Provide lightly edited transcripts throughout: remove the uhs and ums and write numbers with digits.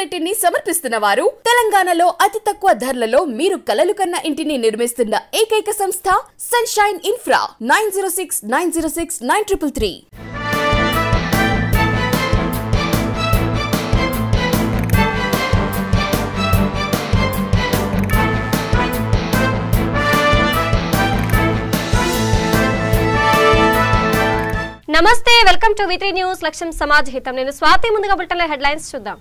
Unit ని సమర్పిస్తున్న వారు తెలంగాణలో అతి తక్కువ ధరలలో మీరు కలలు కన్న ఇంటిని నిర్మిస్తున్న ఏకైక సంస్థ సన్షైన్ ఇన్ఫ్రా 9069069333. నమస్తే, వెల్కమ్ టు V3 న్యూస్. లక్ష్యం సమాజ్ హితం. నేను స్వాతి. ముందుగా బులెటిన్లో హెడ్లైన్స్ చూద్దాం.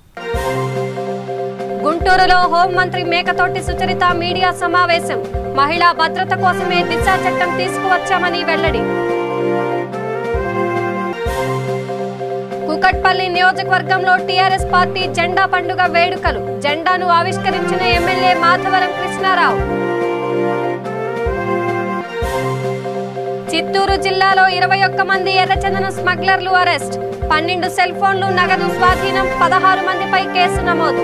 గుంటూరులో హోంమంత్రి మేకతోటి సుచరిత మీడియా సమావేశం. మహిళా భద్రత కోసమే దిశ చట్టం తీసుకువచ్చామని వెల్లడి. కుకట్పల్లి నియోజకవర్గంలో టీఆర్ఎస్ పార్టీ జెండా పండుగ వేడుకలు. జెండాను ఆవిష్కరించిన ఎమ్మెల్యే మాధవరం కృష్ణారావు. చిత్తూరు జిల్లాలో 21 మంది ఎర్రచందనం స్మగ్లర్లు అరెస్ట్. 12 సెల్ ఫోన్లు, నగదు స్వాధీనం. 16 మందిపై కేసు నమోదు.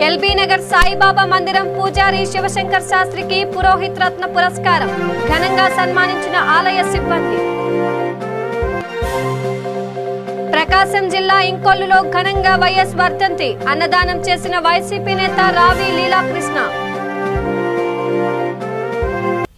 ఎల్బీ నగర్ సాయిబాబా మందిరం పూజారి శివశంకర్ శాస్త్రికి పురోహిత్ రత్న పురస్కారం. ఘనంగా సన్మానించిన ఆలయ సిబ్బంది. ప్రకాశం జిల్లా ఇంకొల్లులో ఘనంగా వైఎస్ వర్ధంతి. అన్నదానం చేసిన వైసీపీ నేత రావి లీలాకృష్ణ.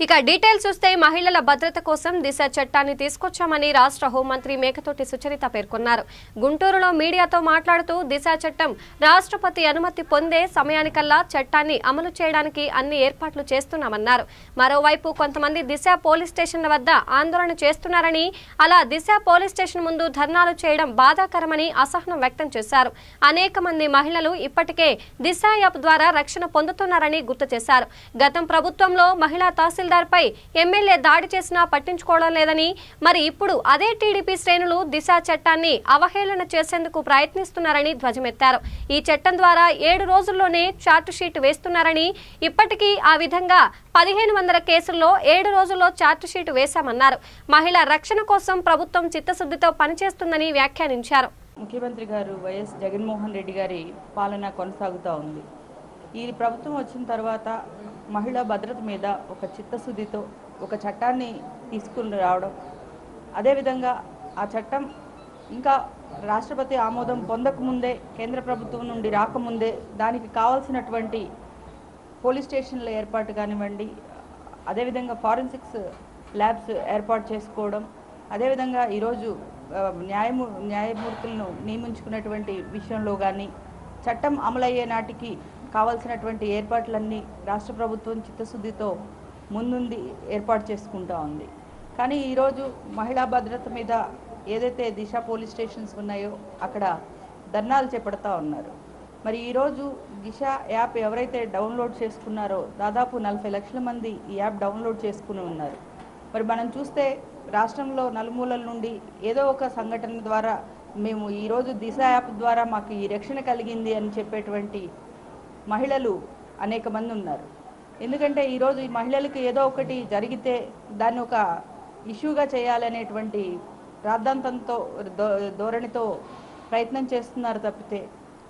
ఇక డీటెయిల్స్ చూస్తే, మహిళల భద్రత కోసం దిశ చట్టాన్ని తీసుకొచ్చామని రాష్ట్ర హోంమంత్రి మేకతోటి సుచరిత పేర్కొన్నారు. గుంటూరులో మీడియాతో మాట్లాడుతూ, దిశ చట్టం రాష్ట్రపతి అనుమతి పొందే సమయానికల్లా చట్టాన్ని అమలు చేయడానికి అన్ని ఏర్పాట్లు చేస్తున్నామన్నారు. మరోవైపు కొంతమంది దిశ పోలీస్ స్టేషన్ల వద్ద ఆందోళన చేస్తున్నారని, అలా దిశ పోలీస్ స్టేషన్ ముందు ధర్నాలు చేయడం బాధాకరమని అసహనం వ్యక్తం చేశారు. అనేక మంది మహిళలు ఇప్పటికే దిశ యాప్ ద్వారా రక్షణ పొందుతున్నారని గుర్తు చేశారు. గతం ప్రభుత్వంలో మహిళా తహసీల్దార్ పై ఎమ్మెల్యే దాడి చేసినా పట్టించుకోవడం లేదని, మరి ఇప్పుడు అదే టీడీపీ శ్రేణులు దిశ చట్టాన్ని అవహేళన చేసేందుకు ప్రయత్నిస్తున్నారని ధ్వజమెత్తారు. ఈ చట్టం ద్వారా 7 రోజుల్లోనే ఛార్జ్ షీట్ వేస్తున్నారని, ఇప్పటికీ ఆ విధంగా 1500 కేసుల్లో 7 రోజుల్లో ఛార్జ్ షీట్ వేశామన్నారు. మహిళా రక్షణ కోసం ప్రభుత్వం చిత్తశుద్ధితో పనిచేస్తుందని వ్యాఖ్యానించారు. ముఖ్యమంత్రి గారు వైఎస్ జగన్మోహన్ రెడ్డి గారి పాలన కొనసాగుతూ ఉంది. ఈ ప్రభుత్వం వచ్చిన తర్వాత మహిళా భద్రత మీద ఒక చిత్తశుద్ధితో ఒక చట్టాన్ని తీసుకుని రావడం, అదేవిధంగా ఆ చట్టం ఇంకా రాష్ట్రపతి ఆమోదం పొందకముందే, కేంద్ర ప్రభుత్వం నుండి రాకముందే దానికి కావాల్సినటువంటి పోలీస్ స్టేషన్ల ఏర్పాటు కానివ్వండి, అదేవిధంగా ఫారెన్సిక్స్ ల్యాబ్స్ ఏర్పాటు చేసుకోవడం, అదేవిధంగా ఈరోజు న్యాయమూర్తులను నియమించుకున్నటువంటి విషయంలో కానీ చట్టం అమలయ్యే నాటికి కావాల్సినటువంటి ఏర్పాట్లన్నీ రాష్ట్ర ప్రభుత్వం చిత్తశుద్ధితో ముందుండి ఏర్పాటు చేసుకుంటూ ఉంది. కానీ ఈరోజు మహిళా భద్రత మీద ఏదైతే దిశ పోలీస్ స్టేషన్స్ ఉన్నాయో అక్కడ ధర్నాలు చేపడతా ఉన్నారు. మరి ఈరోజు దిశ యాప్ ఎవరైతే డౌన్లోడ్ చేసుకున్నారో దాదాపు 40 లక్షల మంది ఈ యాప్ డౌన్లోడ్ చేసుకుని ఉన్నారు. మరి మనం చూస్తే రాష్ట్రంలో నలుమూలల నుండి ఏదో ఒక సంఘటన ద్వారా మేము ఈరోజు దిశ యాప్ ద్వారా మాకు ఈ రక్షణ కలిగింది అని చెప్పేటువంటి మహిళలు అనేక మంది ఉన్నారు. ఎందుకంటే ఈరోజు ఈ మహిళలకు ఏదో ఒకటి జరిగితే దాన్ని ఒక ఇష్యూగా చేయాలనేటువంటి రాద్ధాంతంతో ధోరణితో ప్రయత్నం చేస్తున్నారు తప్పితే,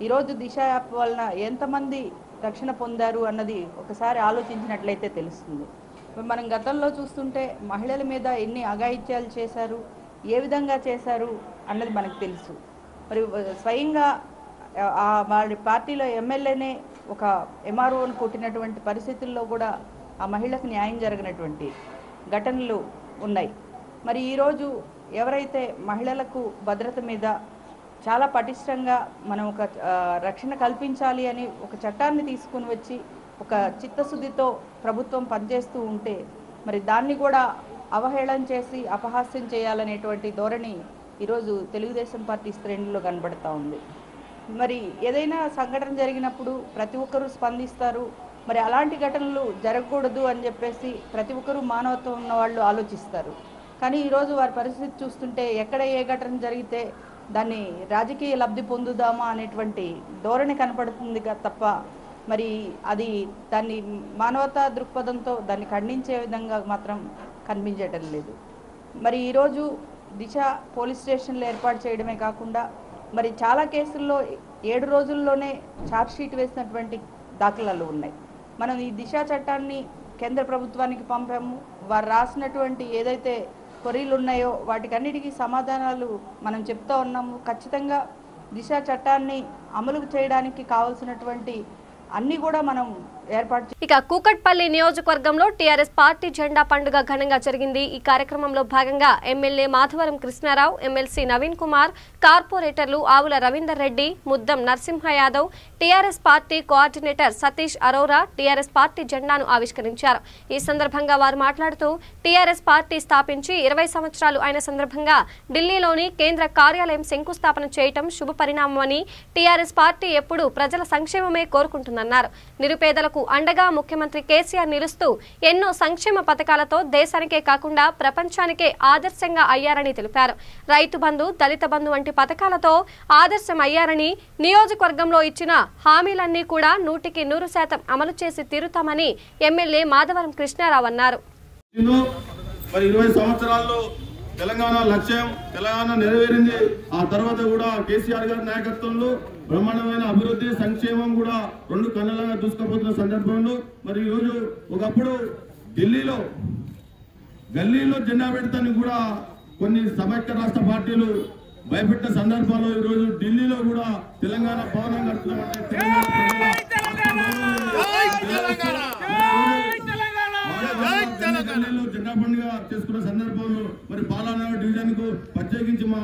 ఈరోజు దిశ యాప్ వలన ఎంతమంది రక్షణ పొందారు అన్నది ఒకసారి ఆలోచించినట్లయితే తెలుస్తుంది. మనం గతంలో చూస్తుంటే మహిళల మీద ఎన్ని అఘాయిత్యాలు చేశారు, ఏ విధంగా చేశారు అన్నది మనకు తెలుసు. మరి స్వయంగా వాళ్ళ పార్టీలో ఎమ్మెల్యేనే ఒక ఎంఆర్ఓను కొట్టినటువంటి పరిస్థితుల్లో కూడా ఆ మహిళకు న్యాయం జరగనటువంటి ఘటనలు ఉన్నాయి. మరి ఈరోజు ఎవరైతే మహిళలకు భద్రత మీద చాలా పటిష్టంగా మనం ఒక రక్షణ కల్పించాలి అని ఒక చట్టాన్ని తీసుకుని వచ్చి ఒక చిత్తశుద్ధితో ప్రభుత్వం పనిచేస్తూ ఉంటే, మరి దాన్ని కూడా అవహేళన చేసి అపహాస్యం చేయాలనేటువంటి ధోరణి ఈరోజు తెలుగుదేశం పార్టీ శ్రేణుల్లో కనబడతా ఉంది. మరి ఏదైనా సంఘటన జరిగినప్పుడు ప్రతి ఒక్కరూ స్పందిస్తారు. మరి అలాంటి ఘటనలు జరగకూడదు అని చెప్పేసి ప్రతి ఒక్కరూ మానవత్వం ఉన్న వాళ్ళు ఆలోచిస్తారు. కానీ ఈరోజు వారి పరిస్థితి చూస్తుంటే ఎక్కడ ఏ ఘటన జరిగితే దాన్ని రాజకీయ లబ్ధి పొందుదామా అనేటువంటి ధోరణి కనపడుతుంది తప్ప, మరి అది దాన్ని మానవతా దృక్పథంతో దాన్ని ఖండించే విధంగా మాత్రం కనిపించటం లేదు. మరి ఈరోజు దిశ పోలీస్ స్టేషన్లు ఏర్పాటు చేయడమే కాకుండా మరి చాలా కేసుల్లో 7 రోజుల్లోనే ఛార్జ్ షీట్ వేసినటువంటి దాఖలాలు ఉన్నాయి. మనం ఈ దిశ చట్టాన్ని కేంద్ర ప్రభుత్వానికి పంపాము. వారు రాసినటువంటి ఏదైతే క్వరీలు ఉన్నాయో వాటికన్నిటికీ సమాధానాలు మనం చెప్తా ఉన్నాము. ఖచ్చితంగా దిశ చట్టాన్ని అమలు చేయడానికి కావాల్సినటువంటి అన్ని కూడా మనం ఏర్పాటు. ఇక కూకట్పల్లి నియోజకవర్గంలో టీఆర్ఎస్ పార్టీ జెండా పండుగ ఘనంగా జరిగింది. ఈ కార్యక్రమంలో భాగంగా ఎమ్మెల్యే మాధవరం కృష్ణారావు, ఎమ్మెల్సీ నవీన్ కుమార్, కార్పొరేటర్లు Avula Ravinder Reddy, Muddam Narasimha Yadav, TRS party coordinator Satish Arora TRS party జెండాను ఆవిష్కరించారు. ఈ సందర్భంగా వారు మాట్లాడుతూ టీఆర్ఎస్ పార్టీ స్థాపించి 20 సంవత్సరాలు అయిన సందర్భంగా ఢిల్లీలోని కేంద్ర కార్యాలయం శంకుస్థాపన చేయటం శుభ పరిణామమని, టీఆర్ఎస్ పార్టీ ఎప్పుడూ ప్రజల సంక్షేమమే కోరుకుంటుందన్నారు. నిరుపేదలకు అండగా ముఖ్యమంత్రి కేసీఆర్ నిలుస్తూ ఎన్నో సంక్షేమ పథకాలతో దేశానికే కాకుండా ప్రపంచానికే ఆదర్శంగా అయ్యారని తెలిపారు. రైతు బంధు, దళిత బంధు వంటి పథకాలతో ఆదర్శం అయ్యారని, నియోజకవర్గంలో ఇచ్చిన హామీలన్నీ కూడా 100% అమలు చేసి తీరుతామని ఎమ్మెల్యే మాధవరం కృష్ణారావు అన్నారు. తెలంగాణ లక్ష్యం, తెలంగాణ నెరవేరింది. ఆ తర్వాత కూడా కేసీఆర్ గారి నాయకత్వంలో బ్రహ్మాండమైన అభివృద్ధి, సంక్షేమం కూడా 2 కళ్ళలాగా దూసుకుపోతున్న సందర్భంలో మరి ఈరోజు ఒకప్పుడు ఢిల్లీలో గల్లీలో జెండా పెడతాని కూడా కొన్ని సమైక్య రాష్ట్ర పార్టీలు భయపెట్టిన సందర్భాల్లో ఈరోజు ఢిల్లీలో కూడా తెలంగాణ భవనం కడుతున్నామంటే జెండా పండుగ చేసుకున్న సందర్భంలో మరి పాలనగర్ డివిజన్ కు ప్రత్యేకించి మా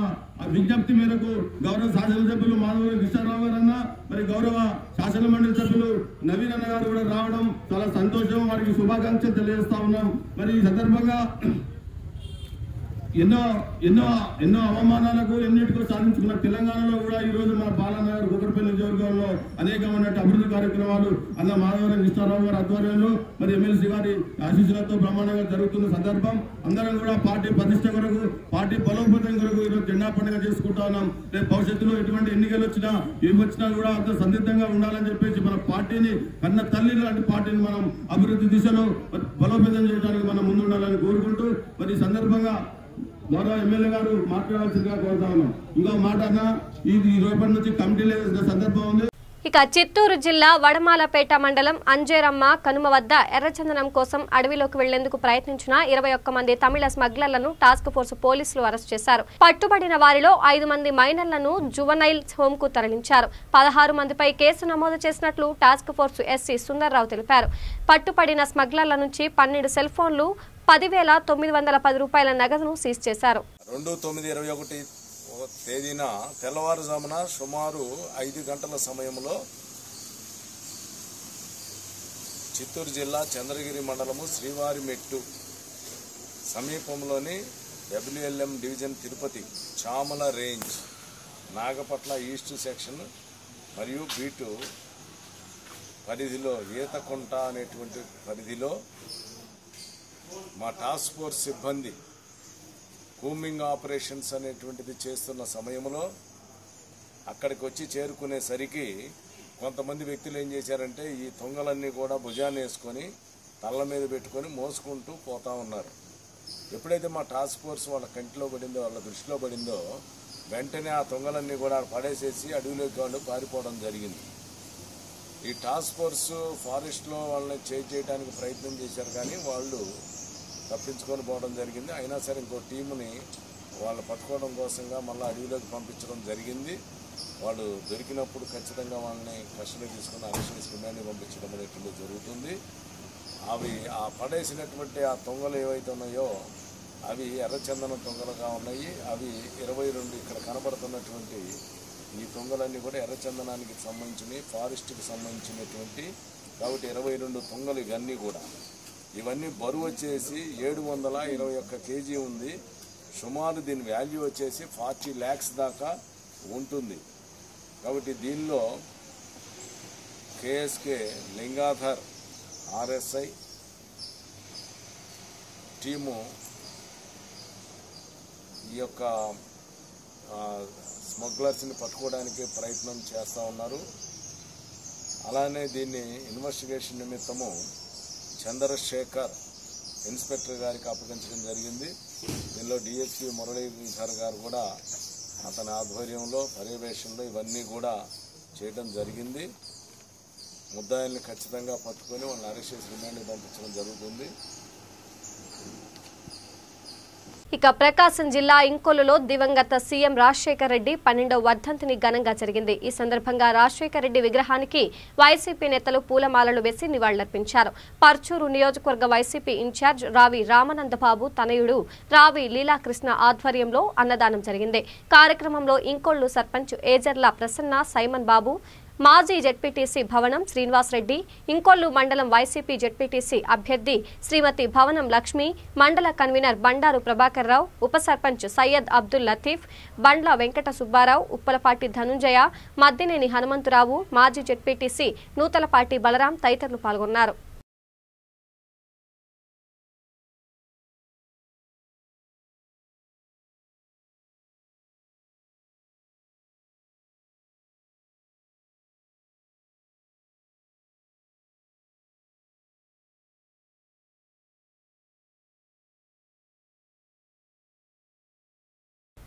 విజ్ఞప్తి మేరకు గౌరవ శాసనసభ్యులు మాధవరం కృష్ణారావు గారు అన్న, మరి గౌరవ శాసన మండలి సభ్యులు నవీన్ అన్న గారు కూడా రావడం చాలా సంతోషం. వారికి శుభాకాంక్షలు తెలియజేస్తా ఉన్నాం. మరి ఈ సందర్భంగా ఎన్నో అవమానాలకు ఎన్నిటికో సాధించుకున్న తెలంగాణలో కూడా ఈ రోజు మన బాలనగర్ కూకట్పల్లి నియోజకవర్గంలో అనేకమైన అభివృద్ధి కార్యక్రమాలు అన్న మాధవరం కృష్ణారావు గారి ఆధ్వర్యంలో మరి ఎమ్మెల్సీ గారి ఆశీస్సులతో బ్రహ్మాండంగా జరుగుతున్న సందర్భం. అందరం కూడా పార్టీ ప్రతిష్ట కొరకు, పార్టీ బలోపేతం కొరకు ఈరోజు జెండా పండుగ చేసుకుంటా ఉన్నాం. రేపు భవిష్యత్తులో ఎటువంటి ఎన్నికలు వచ్చినా ఏమొచ్చినా కూడా అంత సందిగ్ధంగా ఉండాలని చెప్పేసి మన పార్టీని కన్న తల్లి లాంటి పార్టీని మనం అభివృద్ధి దిశలో బలోపేతం చేయడానికి మనం ముందుండాలని కోరుకుంటూ మరి ఈ సందర్భంగా గౌరవ ఎమ్మెల్యే గారు మాట్లాడాల్సిందిగా కోరుతా ఉన్నాం. ఇంకో మాట అన్న, ఇది రేపటి నుంచి కమిటీలు వేసిన సందర్భం ఉంది. ఇక చిత్తూరు జిల్లా వడమాలపేట మండలం అంజేరమ్మ కనుమ వద్ద ఎర్రచందనం కోసం అడవిలోకి వెళ్లేందుకు ప్రయత్నించిన 21 మంది తమిళ స్మగ్లర్లను టాస్క్ ఫోర్స్ పోలీసులు అరెస్ట్ చేశారు. పట్టుబడిన వారిలో 5 మంది మైనర్లను జువనైల్ హోమ్ కు తరలించారు. 16 మందిపై కేసు నమోదు చేసినట్లు టాస్క్ ఫోర్స్ ఎస్సీ సుందర్రావు తెలిపారు. పట్టుబడిన స్మగ్లర్ల నుంచి 12 సెల్ ఫోన్లు, 10,910 రూపాయల నగదును సీజ్ చేశారు. 2/9/21 తేదీన తెల్లవారుజామున సుమారు 5 గంటల సమయంలో చిత్తూరు జిల్లా చంద్రగిరి మండలము శ్రీవారిమెట్టు సమీపంలోని WLM division Tirupati Chamala range Nagapatla east section మరియు బీటు పరిధిలో ఈతకుంట అనేటువంటి పరిధిలో మా టాస్క్ ఫోర్స్ సిబ్బంది కూమింగ్ ఆపరేషన్స్ అనేటువంటిది చేస్తున్న సమయంలో అక్కడికి వచ్చి చేరుకునేసరికి కొంతమంది వ్యక్తులు ఏం చేశారంటే ఈ తొంగలన్నీ కూడా భుజాన్ని వేసుకొని తల్ల మీద పెట్టుకొని మోసుకుంటూ పోతా ఉన్నారు. ఎప్పుడైతే మా టాస్క్ ఫోర్స్ వాళ్ళ కంటిలో పడిందో, వాళ్ళ దృష్టిలో పడిందో, వెంటనే ఆ తొంగలన్నీ కూడా పడేసేసి అడవిలోకి వాళ్ళు పారిపోవడం జరిగింది. ఈ టాస్క్ ఫోర్స్ ఫారెస్ట్లో వాళ్ళని చేయడానికి ప్రయత్నం చేశారు, కానీ వాళ్ళు తప్పించుకొని పోవడం జరిగింది. అయినా సరే ఇంకో టీముని వాళ్ళు పట్టుకోవడం కోసంగా మళ్ళీ అడవిలోకి పంపించడం జరిగింది. వాళ్ళు దొరికినప్పుడు ఖచ్చితంగా వాళ్ళని కస్టడీ తీసుకుని అరెస్ట్ చేసి రిమాండ్కి పంపించడం అనేటువంటి జరుగుతుంది. అవి ఆ పడేసినటువంటి ఆ తొంగలు ఏవైతే ఉన్నాయో అవి ఎర్రచందనం తొంగలుగా ఉన్నాయి. అవి 22 ఇక్కడ కనబడుతున్నటువంటి ఈ తొంగలన్నీ కూడా ఎర్రచందనానికి సంబంధించినవి, ఫారెస్ట్కి సంబంధించినటువంటి. కాబట్టి 22 తొంగలు ఇవన్నీ కూడా. ఇవన్నీ బరువు వచ్చేసి 721 కేజీ ఉంది. సుమారు దీని వాల్యూ వచ్చేసి 40 lakhs దాకా ఉంటుంది. కాబట్టి దీనిలో కేఎస్కే లింగాధర్ RSI టీము ఈ యొక్క స్మగ్లర్స్ని పట్టుకోవడానికి ప్రయత్నం చేస్తూ ఉన్నారు. అలానే దీన్ని ఇన్వెస్టిగేషన్ నిమిత్తము చంద్రశేఖర్ ఇన్స్పెక్టర్ గారికి అప్పగించడం జరిగింది. దీనిలో DSP మురళీధర్ గారు కూడా అతని ఆధ్వర్యంలో పర్యవేక్షణలో ఇవన్నీ కూడా చేయడం జరిగింది. ముద్దాయిల్ని ఖచ్చితంగా పట్టుకొని వాళ్ళని అరెస్ట్ చేసి రిమాండ్కి పంపించడం జరుగుతుంది. ఇక ప్రకాశం జిల్లా ఇంకొల్లులో దివంగత సీఎం రాజశేఖర్ రెడ్డి 12వ వర్ధంతిని ఘనంగా జరిగింది. ఈ సందర్భంగా రాజశేఖర్ రెడ్డి విగ్రహానికి వైసీపీ నేతలు పూలమాలలు వేసి నివాళులర్పించారు. పర్చూరు నియోజకవర్గ వైసీపీ ఇన్ఛార్జ్ రావి రామానందబాబు తనయుడు రావి లీలాకృష్ణ ఆధ్వర్యంలో అన్నదానం జరిగింది. కార్యక్రమంలో ఇంకొల్లు సర్పంచ్ ఏజర్ల ప్రసన్న సైమన్ బాబు, మాజీ జెడ్పీటీసీ భవనం శ్రీనివాసరెడ్డి, ఇంకొల్లు మండలం వైసీపీ జెడ్పీటీసీ అభ్యర్థి శ్రీమతి భవనం లక్ష్మి, మండల కన్వీనర్ బండారు ప్రభాకర్ రావు, ఉప సర్పంచ్ సయ్యద్ అబ్దుల్ లతీఫ్, బండ్ల వెంకట సుబ్బారావు, ఉప్పలపాటి ధనుంజయ, మద్దినేని హనుమంతరావు, మాజీ జెడ్పీటీసీ నూతలపాటి బలరాం తదితరులు పాల్గొన్నారు.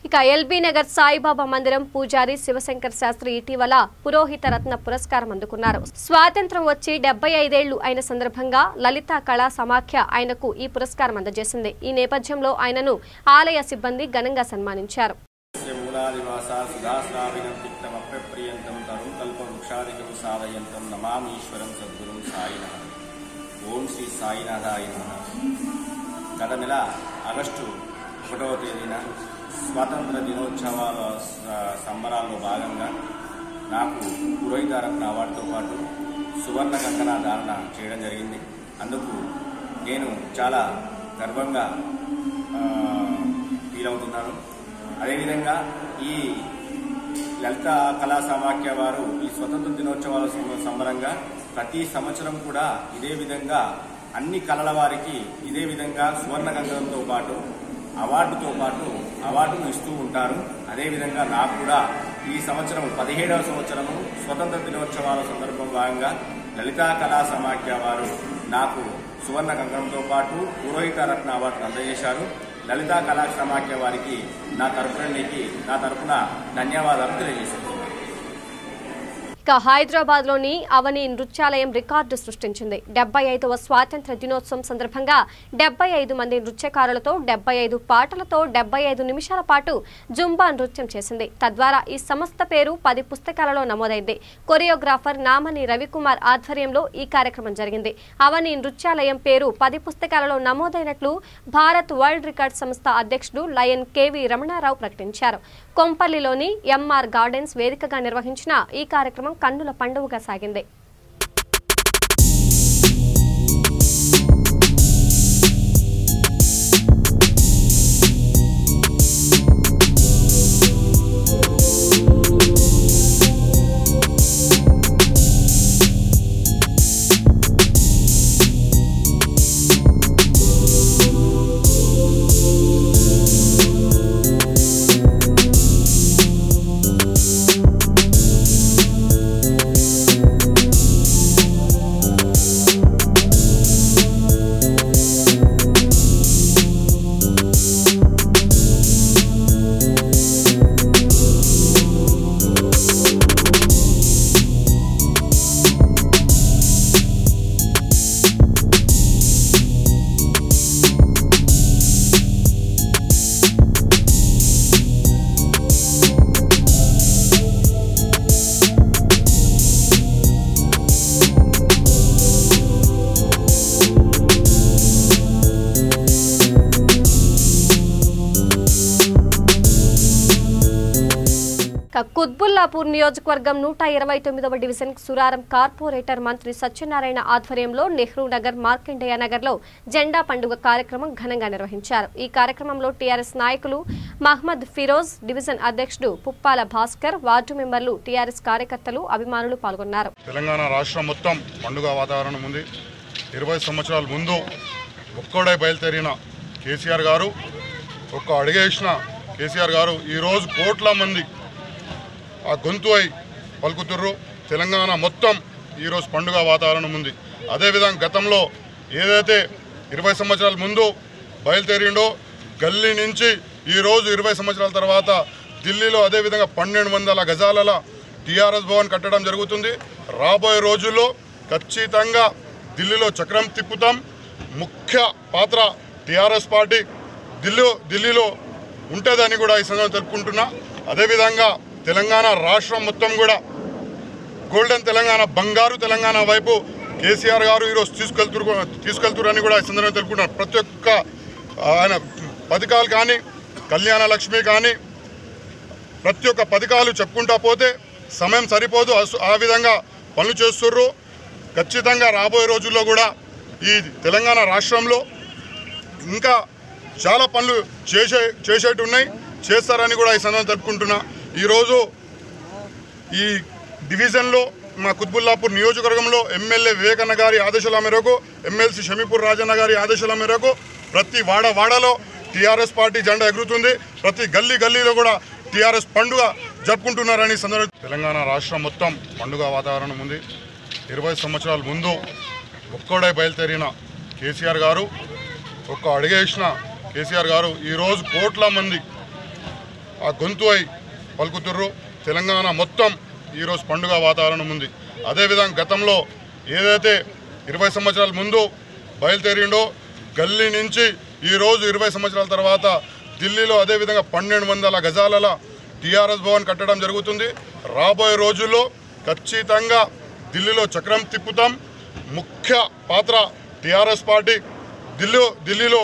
ఇక ఎల్బీ నగర్ సాయిబాబా మందిరం పూజారి శివశంకర్ శాస్త్రి ఇటీవల పురోహిత రత్న పురస్కారం అందుకున్నారు. స్వాతంత్ర్యం వచ్చి 75 ఏళ్లు అయిన సందర్భంగా లలితా కళా సమాఖ్య ఆయనకు ఈ పురస్కారం అందజేసింది. ఈ నేపథ్యంలో ఆయనను ఆలయ సిబ్బంది ఘనంగా సన్మానించారు. గత నెల ఆగస్టు 1వ తేదీన స్వాతంత్ర దినోత్సవాల సంబరాల్లో భాగంగా నాకు పురోహిత రత్న అవార్డుతో పాటు సువర్ణ కంకణ ధారణ చేయడం జరిగింది. అందుకు నేను చాలా గర్వంగా ఫీల్ అవుతున్నాను. అదేవిధంగా ఈ లలిత కళా సమాఖ్య వారు ఈ స్వతంత్ర దినోత్సవాల సంబరంగా ప్రతి సంవత్సరం కూడా ఇదే విధంగా అన్ని కళల వారికి ఇదే విధంగా సువర్ణ కంకణంతో పాటు అవార్డును ఇస్తూ ఉంటారు. అదేవిధంగా నాకు కూడా ఈ సంవత్సరం 17వ సంవత్సరము స్వతంత్ర దినోత్సవాల సందర్భం భాగంగా లలితా కళా సమాఖ్య వారు నాకు సువర్ణ కంకణంతో పాటు పురోహిత రత్న అవార్డును అందజేశారు. లలితా కళా సమాఖ్య వారికి నా తరపున ధన్యవాదాలు తెలియజేశారు. ఇక హైదరాబాద్ లోని అవని నృత్యాలయం రికార్డు సృష్టించింది. 75వ స్వాతంత్ర దినోత్సవం సందర్భంగా 75 మంది నృత్యకారులతో 75 పాటలతో 75 నిమిషాల పాటు జుంబా నృత్యం చేసింది. తద్వారా ఈ సంస్థ పేరు 10 పుస్తకాలలో నమోదైంది. కొరియోగ్రాఫర్ నామని రవికుమార్ ఆధ్వర్యంలో ఈ కార్యక్రమం జరిగింది. అవని నృత్యాలయం పేరు 10 పుస్తకాలలో నమోదైనట్లు భారత్ వరల్డ్ రికార్డ్ సంస్థ అధ్యక్షుడు లయన్ కేవి రమణారావు ప్రకటించారు. కొంపల్లిలోని ఎంఆర్ గార్డెన్స్ వేదికగా నిర్వహించిన ఈ కార్యక్రమం కన్నుల పండుగగా సాగింది. కుత్బుల్లాపూర్ నియోజకవర్గం 129వ డివిజన్ సురారం కార్పొరేటర్ మంత్రి సత్యనారాయణ ఆధ్వర్యంలో నెహ్రూ నగర్, మార్కండేయ నగర్లో జెండా పండుగ కార్యక్రమం ఘనంగా నిర్వహించారు. ఈ కార్యక్రమంలో టీఆర్ఎస్ నాయకులు మహ్మద్ ఫిరోజ్, డివిజన్ అధ్యక్షుడు పుప్పాల భాస్కర్, వార్డు మెంబర్లు, టీఆర్ఎస్ కార్యకర్తలు, అభిమానులు పాల్గొన్నారు. తెలంగాణ రాష్ట్రం మొత్తం పండుగ వాతావరణం ఉంది. 20 సంవత్సరాల ముందు ఒక్కడే బయలుదేరిన కేసీఆర్ గారు, ఒక్క అడిగేసిన కేసీఆర్ గారు ఈరోజు కోట్ల మంది ఆ గొంతు అయి పలుకుతుర్రు. తెలంగాణ మొత్తం ఈరోజు పండుగ వాతావరణం ఉంది. అదేవిధంగా గతంలో ఏదైతే 20 సంవత్సరాల ముందు బయలుదేరిండో గల్లీ నుంచి ఈరోజు 20 సంవత్సరాల తర్వాత ఢిల్లీలో అదేవిధంగా 1200 గజాల టీఆర్ఎస్ భవన్ కట్టడం జరుగుతుంది. రాబోయే రోజుల్లో ఖచ్చితంగా ఢిల్లీలో చక్రం తిప్పుతాం. ముఖ్య పాత్ర టీఆర్ఎస్ పార్టీ ఢిల్లీలో ఉంటుందని కూడా ఈ సందర్భంగా తెలుపుకుంటున్నా. అదేవిధంగా తెలంగాణ రాష్ట్రం మొత్తం కూడా గోల్డెన్ తెలంగాణ, బంగారు తెలంగాణ వైపు కేసీఆర్ గారు ఈరోజు తీసుకెళ్తురని కూడా ఈ సందర్భంగా తెలుపుకుంటున్నారు. ప్రతి ఒక్క ఆయన పథకాలు కానీ, కళ్యాణ లక్ష్మి కానీ, ప్రతి ఒక్క పథకాలు చెప్పుకుంటా పోతే సమయం సరిపోదు. ఆ విధంగా పనులు చేస్తుర్రు. ఖచ్చితంగా రాబోయే రోజుల్లో కూడా ఈ తెలంగాణ రాష్ట్రంలో ఇంకా చాలా పనులు చేసేట్టు ఉన్నాయి, చేస్తారని కూడా ఈ సందర్భంగా తెలుపుకుంటున్నా. ఈరోజు ఈ డివిజన్లో మా కుత్బుల్లాపూర్ నియోజకవర్గంలో ఎమ్మెల్యే వివేకన్న గారి ఆదేశాల మేరకు, ఎమ్మెల్సీ షమీపూర్ రాజన్న గారి ఆదేశాల మేరకు ప్రతి వాడలో టీఆర్ఎస్ పార్టీ జెండా ఎగురుతుంది. ప్రతి గల్లీలో కూడా టీఆర్ఎస్ పండుగ జరుపుకుంటున్నారని సందర్భంగా తెలంగాణ రాష్ట్రం మొత్తం పండుగ వాతావరణం ఉంది. 20 సంవత్సరాల ముందు ఒక్కడే బయలుదేరిన కేసీఆర్ గారు, ఒక్క అడిగేసిన కేసీఆర్ గారు ఈరోజు కోట్ల మంది ఆ గొంతు అయి పలుకుతుర్రు. తెలంగాణ మొత్తం ఈరోజు పండుగ వాతావరణం ఉంది. అదేవిధంగా గతంలో ఏదైతే 20 సంవత్సరాల ముందు బయలుదేరిండో గల్లీ నుంచి ఈరోజు 20 సంవత్సరాల తర్వాత ఢిల్లీలో అదేవిధంగా 1200 గజాల టీఆర్ఎస్ భవన్ కట్టడం జరుగుతుంది. రాబోయే రోజుల్లో ఖచ్చితంగా ఢిల్లీలో చక్రం తిప్పుతాం. ముఖ్య పాత్ర టీఆర్ఎస్ పార్టీ ఢిల్లీలో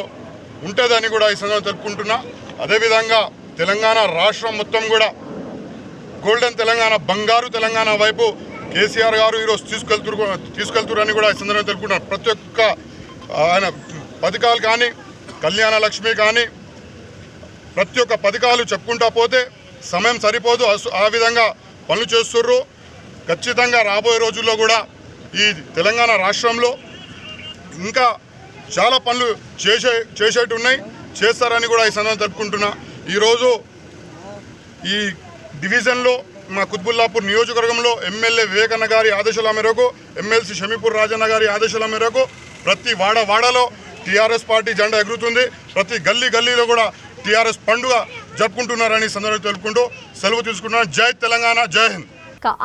ఉంటుందని కూడా ఈ సందర్భంగా తెలుపుకుంటున్నా. అదేవిధంగా తెలంగాణ రాష్ట్రం మొత్తం కూడా గోల్డెన్ తెలంగాణ, బంగారు తెలంగాణ వైపు కేసీఆర్ గారు ఈరోజు తీసుకెళ్తురని కూడా ఈ సందర్భంగా తెలుపుకుంటున్నారు. ప్రతి ఒక్క ఆయన పథకాలు కానీ, కళ్యాణ లక్ష్మి కానీ, ప్రతి ఒక్క పథకాలు చెప్పుకుంటా పోతే సమయం సరిపోదు. ఆ విధంగా పనులు చేస్తుర్రు. ఖచ్చితంగా రాబోయే రోజుల్లో కూడా ఈ తెలంగాణ రాష్ట్రంలో ఇంకా చాలా పనులు చేసేట్టు ఉన్నాయి, చేస్తారని కూడా ఈ సందర్భంగా తెలుపుకుంటున్నా. ఈరోజు ఈ డివిజన్లో మా కుత్బుల్లాపూర్ నియోజకవర్గంలో ఎమ్మెల్యే వివేకన్న గారి ఆదేశాల మేరకు, ఎమ్మెల్సీ షమీపూర్ రాజన్న గారి ఆదేశాల మేరకు ప్రతి వాడలో టీఆర్ఎస్ పార్టీ జెండా ఎగురుతుంది. ప్రతి గల్లీలో కూడా టీఆర్ఎస్ పండుగ జరుపుకుంటున్నారని సందర్భంగా తెలుపుకుంటూ సెలవు తీసుకుంటున్నాను. జై తెలంగాణ, జై హింద్.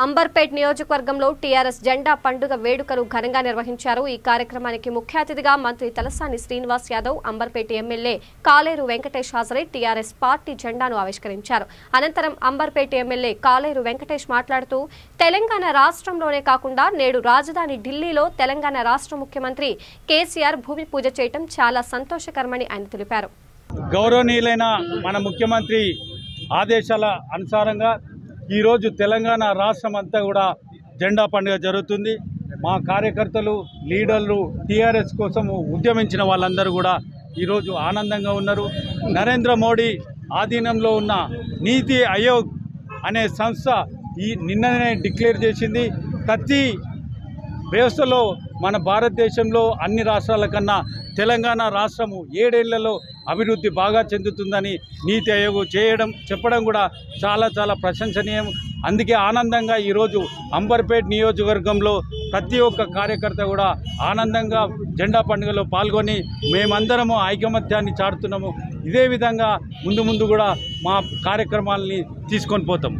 అంబర్పేట్ నియోజకవర్గంలో టీఆర్ఎస్ జెండా పండుగ వేడుకలు ఘనంగా నిర్వహించారు. ఈ కార్యక్రమానికి ముఖ్య అతిథిగా మంత్రి తలసాని శ్రీనివాస్ యాదవ్, అంబర్పేట ఎమ్మెల్యే కాలేరు వెంకటేష్ హాజరై టీఆర్ఎస్ పార్టీ జెండాను ఆవిష్కరించారు. అనంతరం అంబర్పేట ఎమ్మెల్యే కాలేరు వెంకటేష్ మాట్లాడుతూ తెలంగాణ రాష్ట్రంలోనే కాకుండా నేడు రాజధాని ఢిల్లీలో తెలంగాణ రాష్ట్ర ముఖ్యమంత్రి కేసీఆర్ భూమి పూజ చేయడం చాలా సంతోషకరమని ఆయన తెలిపారు. గౌరవనీయులైన మన ముఖ్యమంత్రి ఆదేశాల అనుసారంగా ఈరోజు తెలంగాణ రాష్ట్రం అంతా కూడా జెండా పండుగ జరుగుతుంది. మా కార్యకర్తలు, లీడర్లు, టీఆర్ఎస్ కోసం ఉద్యమించిన వాళ్ళందరూ కూడా ఈరోజు ఆనందంగా ఉన్నారు. నరేంద్ర మోడీ ఆధీనంలో ఉన్న నీతి ఆయోగ్ అనే సంస్థ నిన్ననే డిక్లేర్ చేసింది. ప్రతి వ్యవస్థలో మన భారతదేశంలో అన్ని రాష్ట్రాల కన్నా తెలంగాణ రాష్ట్రము 7 ఏళ్లలో అభివృద్ధి బాగా చెందుతుందని నీతి ఆయోగ్ చెప్పడం కూడా చాలా ప్రశంసనీయం. అందుకే ఆనందంగా ఈరోజు అంబర్పేట్ నియోజకవర్గంలో ప్రతి ఒక్క కార్యకర్త కూడా ఆనందంగా జెండా పండుగలో పాల్గొని మేమందరము ఐకమత్యాన్ని చాటుతున్నాము. ఇదే విధంగా ముందు కూడా మా కార్యక్రమాలని తీసుకొని పోతాం.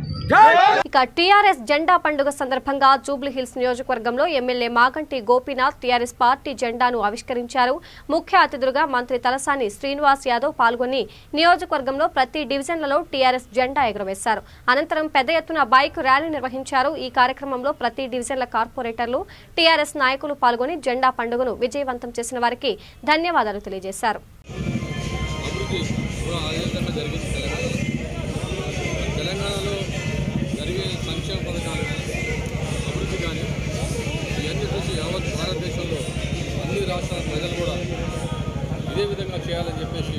ఇక టీఆర్ఎస్ జెండా పండుగ సందర్భంగా జూబ్లీహిల్స్ నియోజకవర్గంలో MLA Maganti Gopinath TRS party జెండాను ఆవిష్కరించారు. ముఖ్య అతిథులుగా మంత్రి తలసాని శ్రీనివాస్ యాదవ్ పాల్గొని నియోజకవర్గంలో ప్రతి డివిజన్లలో టీఆర్ఎస్ జెండా ఎగురవేశారు. అనంతరం పెద్ద ఎత్తున బైక్ ర్యాలీ నిర్వహించారు. ఈ కార్యక్రమంలో ప్రతి డివిజన్ల కార్పొరేటర్లు, టీఆర్ఎస్ నాయకులు పాల్గొని జెండా పండుగను విజయవంతం చేసిన వారికి ధన్యవాదాలు తెలియజేశారు. తెలంగాణలో జరిగే సంక్షేమ పథకాలు కానీ, అభివృద్ధి కానీ ఇవన్నీ చూసి యావత్ భారతదేశంలో అన్ని రాష్ట్రాల ప్రజలు కూడా ఇదే విధంగా చేయాలని చెప్పేసి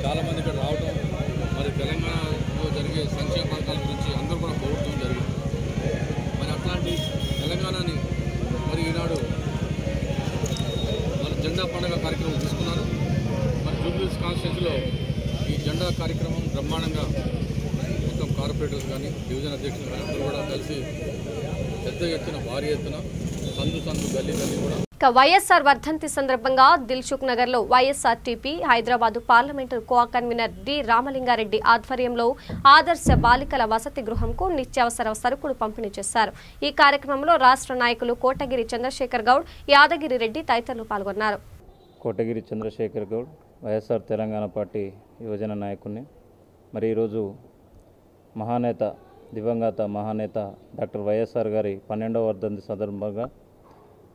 చాలామంది ఇక్కడ రావడం, మరి తెలంగాణలో జరిగే సంక్షేమ పథకాల గురించి అందరూ కూడా కోరుతూ జరిగింది. మరి అట్లాంటి తెలంగాణని మరి ఈనాడు మన జెండా పండుగ కార్యక్రమం తీసుకున్నారు. మరి జూబ్లీహిల్స్ కాన్స్టిట్యూన్సీలో ఈ జెండా కార్యక్రమం బ్రహ్మాండంగా మొత్తం కార్పొరేటర్స్ కానీ, డివిజన్ అధ్యక్షులు కానీ అందరూ కూడా కలిసి పెద్ద ఎత్తున, భారీ ఎత్తున సందు గల్లీ కూడా. ఇక వైఎస్ఆర్ వర్ధంతి సందర్భంగా దిల్సుఖ్ నగర్ లో YSRTP Hyderabad parliament co convener D Ramalinga Reddy ఆధ్వర్యంలో ఆదర్శ బాలికల వసతి గృహంకు నిత్యావసర సరుకులు పంపిణీ చేశారు. ఈ కార్యక్రమంలో రాష్ట్ర నాయకులు కోటగిరి చంద్రశేఖర్ గౌడ్, యాదగిరి రెడ్డి తదితరులు పాల్గొన్నారు. కోటగిరి చంద్రశేఖర్ గౌడ్, వైఎస్ఆర్ తెలంగాణ పార్టీ యువజన నాయకుడిని. మరి ఈరోజు మహానేత దివంగత మహానేత డాక్టర్ వైఎస్ఆర్ గారి 12వ వర్ధంతి సందర్భంగా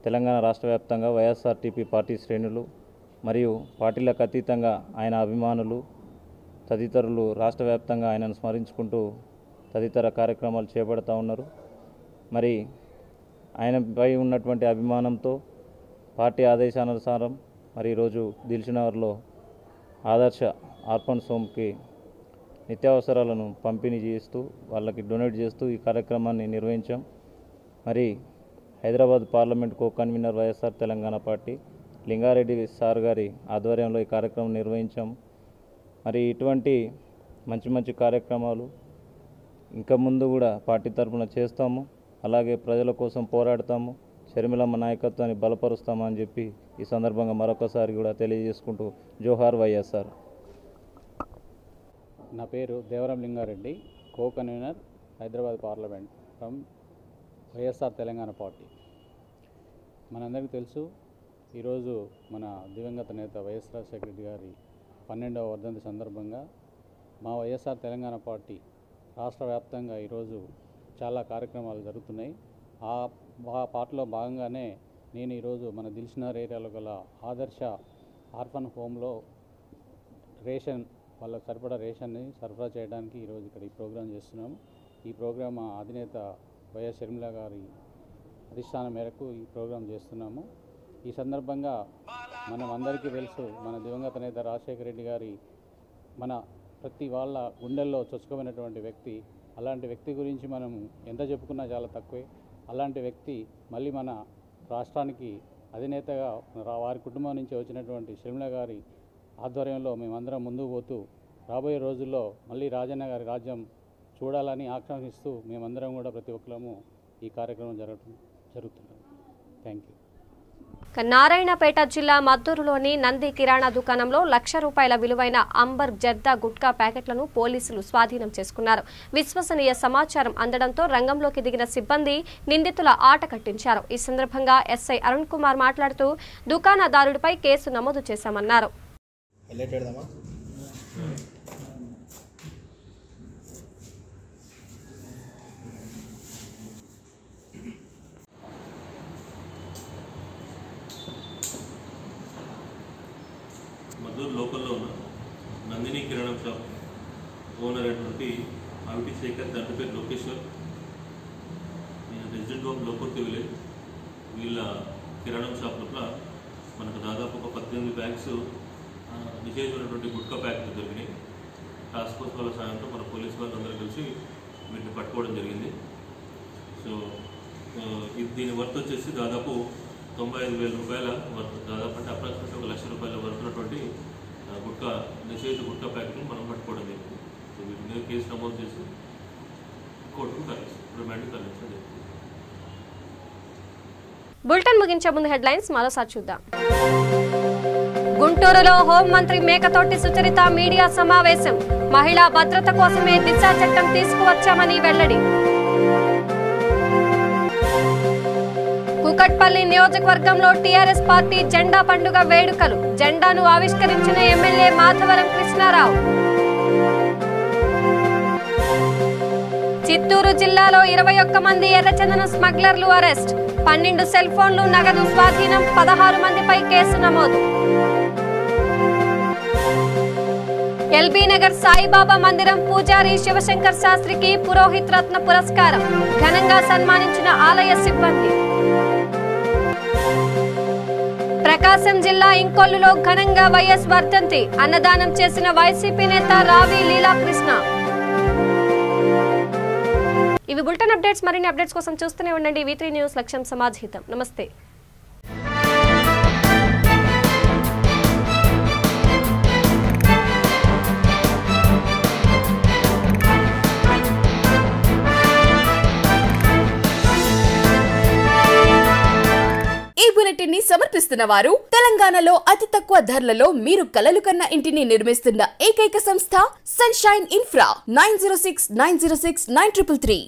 తెలంగాణ రాష్ట్ర వ్యాప్తంగా వైఎస్ఆర్టీపీ పార్టీ శ్రేణులు మరియు పార్టీలకు అతీతంగా ఆయన అభిమానులు తదితరులు రాష్ట్ర వ్యాప్తంగా ఆయనను స్మరించుకుంటూ తదితర కార్యక్రమాలు చేపడుతూ ఉన్నారు. మరి ఆయనపై ఉన్నటువంటి అభిమానంతో పార్టీ ఆదేశానుసారం మరి ఈరోజు దిల్సుఖ్నగర్లో ఆదర్శ ఆర్ఫన్స్ హోమ్కి నిత్యావసరాలను పంపిణీ చేస్తూ వాళ్ళకి డొనేట్ చేస్తూ ఈ కార్యక్రమాన్ని నిర్వహించాం. మరి Hyderabad parliament co convener YSR Telangana party Lingareddy sir గారి ఆధ్వర్యంలో ఈ కార్యక్రమం నిర్వహించాం. మరి ఇటువంటి మంచి మంచి కార్యక్రమాలు ఇంకా ముందు కూడా పార్టీ తరఫున చేస్తాము. అలాగే ప్రజల కోసం పోరాడతాము. షర్మిలమ్మ నాయకత్వాన్ని బలపరుస్తామని చెప్పి ఈ సందర్భంగా మరొకసారి కూడా తెలియజేసుకుంటూ జోహార్ వైఎస్ఆర్. నా పేరు Devaram Lingareddy, co convener Hyderabad parliament from YSR Telangana party. మనందరికీ తెలుసు, ఈరోజు మన దివంగత నేత వైఎస్ రాజశేఖర రెడ్డి గారి 12వ వర్ధంతి సందర్భంగా మా వైఎస్ఆర్ తెలంగాణ పార్టీ రాష్ట్ర వ్యాప్తంగా ఈరోజు చాలా కార్యక్రమాలు జరుగుతున్నాయి. ఆ పార్టీలో భాగంగానే నేను ఈరోజు మన దిల్సుఖ్నగర్ ఏరియాలో గల ఆదర్శ ఆర్ఫన్ హోమ్లో వాళ్ళకు సరిపడా రేషన్ని సరఫరా చేయడానికి ఈరోజు ఇక్కడ ఈ ప్రోగ్రాం చేస్తున్నాము. ఈ ప్రోగ్రాం అధినేత వైఎస్ షర్మిల గారి అధిష్టానం మేరకు ఈ ప్రోగ్రాం చేస్తున్నాము. ఈ సందర్భంగా మనం అందరికీ తెలుసు, మన దివంగత నేత రాజశేఖర రెడ్డి గారి మన ప్రతి వాళ్ళ గుండెల్లో చొచ్చుకోమైనటువంటి వ్యక్తి. అలాంటి వ్యక్తి గురించి మనం ఎంత చెప్పుకున్నా చాలా తక్కువే. అలాంటి వ్యక్తి మళ్ళీ మన రాష్ట్రానికి అధినేతగా వారి కుటుంబం నుంచి వచ్చినటువంటి షర్మిల గారి ఆధ్వర్యంలో మేమందరం ముందుకు పోతూ రాబోయే రోజుల్లో మళ్ళీ రాజన్న గారి రాజ్యం చూడాలని ఆకాంక్షిస్తూ మేమందరం కూడా ప్రతి ఒక్కరము ఈ కార్యక్రమం జరుగుతున్నది. Thank you. నారాయణపేట జిల్లా మద్దూరులోని నంది కిరాణా దుకాణంలో ₹1,00,000 విలువైన అంబర్ జర్దా గుట్కా ప్యాకెట్లను పోలీసులు స్వాధీనం చేసుకున్నారు. విశ్వసనీయ సమాచారం అందడంతో రంగంలోకి దిగిన సిబ్బంది నిందితుల ఆట కట్టించారు. ఈ సందర్భంగా ఎస్ఐ అరుణ్ కుమార్ మాట్లాడుతూ దుకాణదారుడిపై కేసు నమోదు చేశామన్నారు. మద్దూరు లోకల్లో ఉన్న నందిని కిరాణా షాప్ ఓనర్ అయినటువంటి ఆవిటి శేఖర్, తండ్రి పేరు లోకేశ్వర్, నేను రెసిడెంట్ ఆఫ్ లోపర్తి విలేజ్. వీళ్ళ కిరాణా షాప్ లోపల మనకు దాదాపు ఒక 18 బ్యాగ్స్ నిషేధమైనటువంటి గుట్కా ప్యాకెట్లు దొరికినాయి. టాస్క్ ఫోర్స్ వాళ్ళ సాయంతో మన పోలీసు వాళ్ళందరూ కలిసి వీటిని పట్టుకోవడం జరిగింది. సో దీని వర్త్ వచ్చేసి దాదాపు ₹95,000 వర్త్, దాదాపు అంటే అప్రాక్సిమేట్ ₹1,00,000 వర్తున్నటువంటి నిషేధ గుట్కా ప్యాకెట్లు మనం పట్టుకోవడం జరిగింది. సో వీటి మీద కేసు నమోదు చేసి కోర్టుకు రిమాండ్ తరలించడం జరిగింది. బులెటిన్ ముగించే ముందు హెడ్లైన్స్ మరోసారి చూద్దాం. గుంటూరులో హోంమంత్రి మేకతోటి సుచరిత మీడియా సమావేశం. మహిళా భద్రత కోసమే దిశ చట్టం తీసుకువచ్చామని వెల్లడి. కుకట్పల్లి నియోజకవర్గంలో టీఆర్ఎస్ పార్టీ జెండా పండుగ వేడుకలు. జెండాను ఆవిష్కరించిన ఎమ్మెల్యే మాధవరం కృష్ణారావు. చిత్తూరు జిల్లాలో 21 మంది ఎర్రచందనం స్మగ్లర్లు అరెస్ట్. 12 సెల్ ఫోన్లు, నగదు స్వాధీనం. 16 మందిపై కేసు నమోదు. ఎల్బీ నగర్ సాయిబాబా మందిరం పూజారి శివశంకర్ శాస్త్రికి పురోహిత్ రత్న పురస్కారం. ఘనంగా సన్మానించిన ఆలయ సిబ్బంది. ప్రకాశం జిల్లా ఇంకొల్లులో ఘనంగా వైఎస్ వర్ధంతి. అన్నదానం చేసిన వైసీపీ నేత రావి లీలాకృష్ణ. ఇవి బులెటిన్ అప్డేట్స్. మరిన్ని అప్డేట్స్ కోసం చూస్తూనే ఉండండి V3 న్యూస్. లక్ష్యం సమాజ్ హితం. నమస్తే. ఈ బులెటిన్ ని సమర్పిస్తున్న వారు తెలంగాణలో అతి తక్కువ ధరలలో మీరు కలలు కన్న ఇంటిని నిర్మిస్తున్న ఏకైక సంస్థ సన్షైన్ ఇన్ఫ్రా. 9069069333.